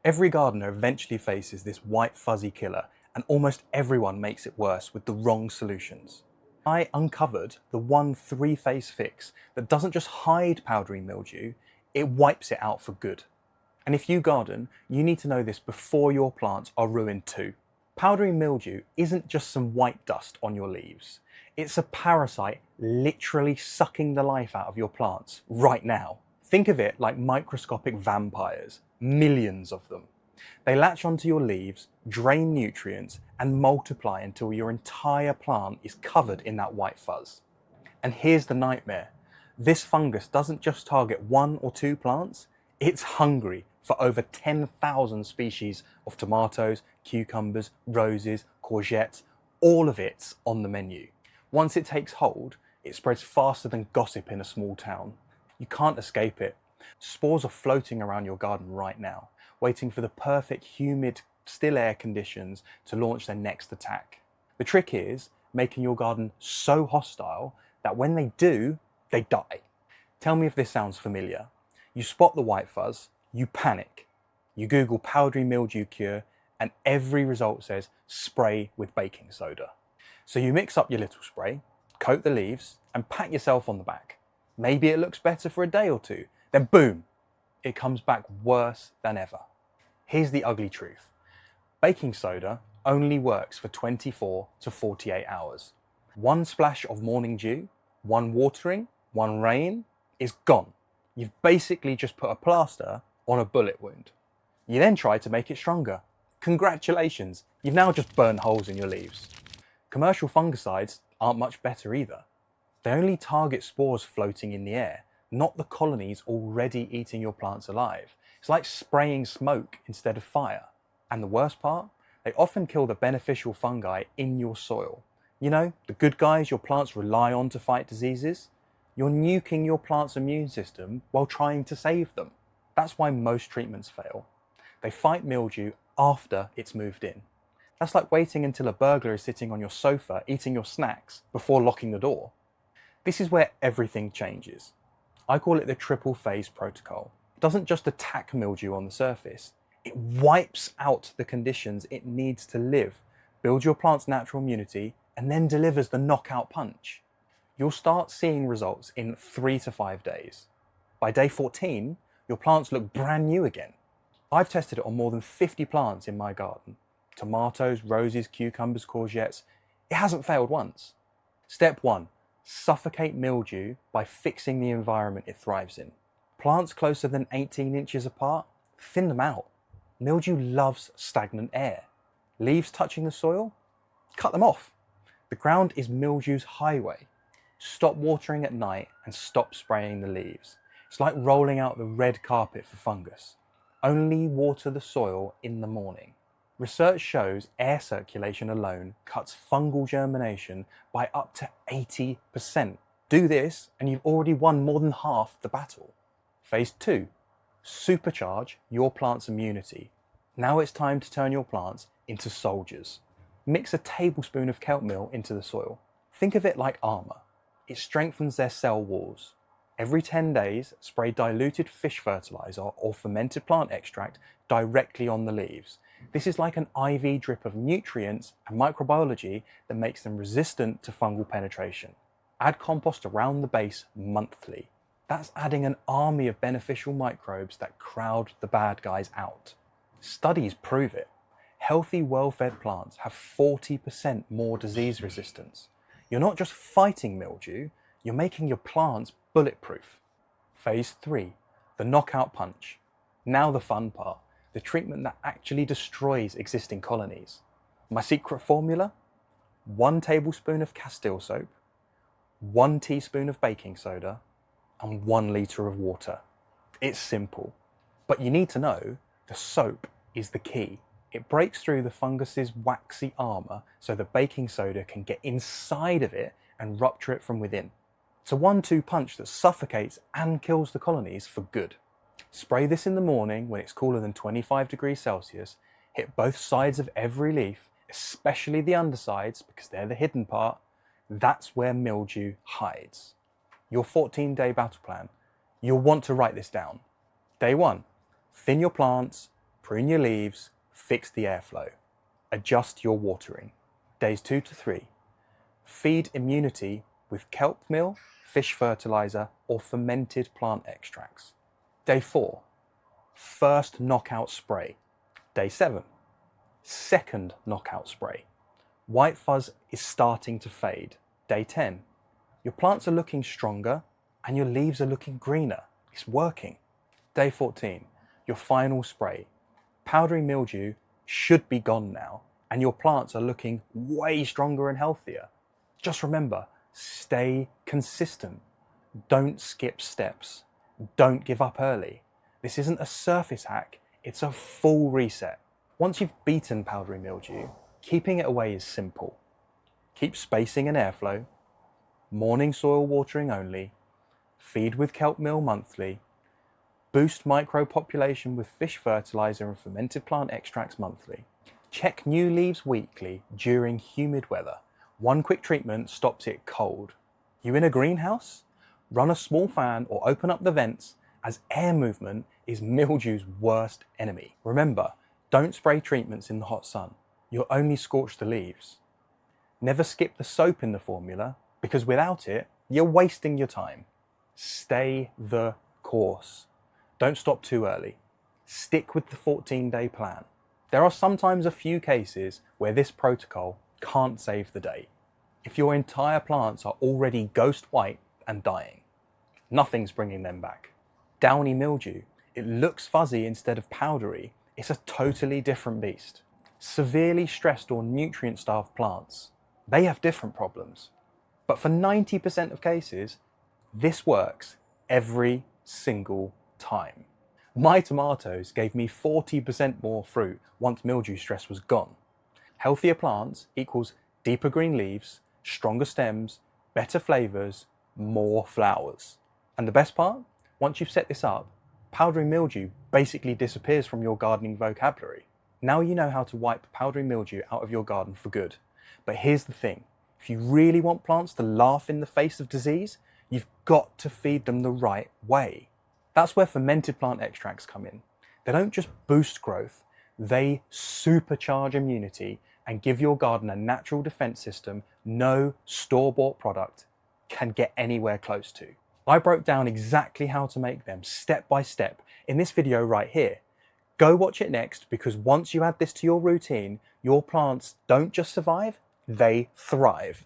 Every gardener eventually faces this white fuzzy killer, and almost everyone makes it worse with the wrong solutions. I uncovered the one three-phase fix that doesn't just hide powdery mildew, it wipes it out for good. And if you garden, you need to know this before your plants are ruined too. Powdery mildew isn't just some white dust on your leaves. It's a parasite literally sucking the life out of your plants right now. Think of it like microscopic vampires, millions of them. They latch onto your leaves, drain nutrients, and multiply until your entire plant is covered in that white fuzz. And here's the nightmare. This fungus doesn't just target one or two plants, it's hungry for over 10,000 species of tomatoes, cucumbers, roses, courgettes, all of it's on the menu. Once it takes hold, it spreads faster than gossip in a small town. You can't escape it. Spores are floating around your garden right now, waiting for the perfect humid, still air conditions to launch their next attack. The trick is making your garden so hostile that when they do, they die. Tell me if this sounds familiar. You spot the white fuzz, you panic. You Google powdery mildew cure, and every result says spray with baking soda. So you mix up your little spray, coat the leaves, and pat yourself on the back. Maybe it looks better for a day or two, then boom, it comes back worse than ever. Here's the ugly truth. Baking soda only works for 24 to 48 hours. One splash of morning dew, one watering, one rain is gone. You've basically just put a plaster on a bullet wound. You then try to make it stronger. Congratulations, you've now just burned holes in your leaves. Commercial fungicides aren't much better either. They only target spores floating in the air, not the colonies already eating your plants alive. It's like spraying smoke instead of fire. And the worst part? They often kill the beneficial fungi in your soil. You know, the good guys your plants rely on to fight diseases? You're nuking your plant's immune system while trying to save them. That's why most treatments fail. They fight mildew after it's moved in. That's like waiting until a burglar is sitting on your sofa eating your snacks before locking the door. This is where everything changes. I call it the triple phase protocol. It doesn't just attack mildew on the surface, it wipes out the conditions it needs to live, builds your plant's natural immunity, and then delivers the knockout punch. You'll start seeing results in 3 to 5 days. By day 14, your plants look brand new again. I've tested it on more than 50 plants in my garden. Tomatoes, roses, cucumbers, courgettes. It hasn't failed once. Step 1. Suffocate mildew by fixing the environment it thrives in. Plants closer than 18 inches apart, thin them out. Mildew loves stagnant air. Leaves touching the soil? Cut them off. The ground is mildew's highway. Stop watering at night and stop spraying the leaves. It's like rolling out the red carpet for fungus. Only water the soil in the morning. Research shows air circulation alone cuts fungal germination by up to 80%. Do this and you've already won more than half the battle. Phase 2. Supercharge your plant's immunity. Now it's time to turn your plants into soldiers. Mix a tablespoon of kelp meal into the soil. Think of it like armor. It strengthens their cell walls. Every 10 days, spray diluted fish fertilizer or fermented plant extract directly on the leaves. This is like an IV drip of nutrients and microbiology that makes them resistant to fungal penetration. Add compost around the base monthly. That's adding an army of beneficial microbes that crowd the bad guys out. Studies prove it. Healthy, well-fed plants have 40% more disease resistance. You're not just fighting mildew, you're making your plants bulletproof. Phase 3, the knockout punch. Now the fun part, the treatment that actually destroys existing colonies. My secret formula? 1 tablespoon of Castile soap, 1 teaspoon of baking soda, and 1 litre of water. It's simple, but you need to know the soap is the key. It breaks through the fungus's waxy armour so the baking soda can get inside of it and rupture it from within. It's a 1-2 punch that suffocates and kills the colonies for good. Spray this in the morning when it's cooler than 25 degrees Celsius, hit both sides of every leaf, especially the undersides because they're the hidden part. That's where mildew hides. Your 14-day battle plan. You'll want to write this down. Day 1, thin your plants, Prune your leaves, fix the airflow. Adjust your watering. Days 2 to 3. Feed immunity with kelp meal, fish fertilizer, or fermented plant extracts. Day 4. First knockout spray. Day 7. Second knockout spray. White fuzz is starting to fade. Day 10. Your plants are looking stronger and your leaves are looking greener. It's working. Day 14. Your final spray. Powdery mildew should be gone now and your plants are looking way stronger and healthier. Just remember, stay consistent. Don't skip steps. Don't give up early. This isn't a surface hack, it's a full reset. Once you've beaten powdery mildew, keeping it away is simple. Keep spacing and airflow, morning soil watering only, feed with kelp meal monthly, boost micropopulation with fish fertilizer and fermented plant extracts monthly. Check new leaves weekly during humid weather. One quick treatment stops it cold. You in a greenhouse? Run a small fan or open up the vents, as air movement is mildew's worst enemy. Remember, don't spray treatments in the hot sun. You'll only scorch the leaves. Never skip the soap in the formula, because without it, you're wasting your time. Stay the course. Don't stop too early. Stick with the 14-day plan. There are sometimes a few cases where this protocol can't save the day. If your entire plants are already ghost white and dying, nothing's bringing them back. Downy mildew, it looks fuzzy instead of powdery. It's a totally different beast. Severely stressed or nutrient-starved plants, they have different problems. But for 90% of cases, this works every single time. My tomatoes gave me 40% more fruit once mildew stress was gone. Healthier plants equals deeper green leaves, stronger stems, better flavors, more flowers. And the best part? Once you've set this up, powdery mildew basically disappears from your gardening vocabulary. Now you know how to wipe powdery mildew out of your garden for good. But here's the thing, if you really want plants to laugh in the face of disease, you've got to feed them the right way. That's where fermented plant extracts come in. They don't just boost growth, they supercharge immunity and give your garden a natural defense system no store-bought product can get anywhere close to. I broke down exactly how to make them step by step in this video right here. Go watch it next, because once you add this to your routine, your plants don't just survive, they thrive.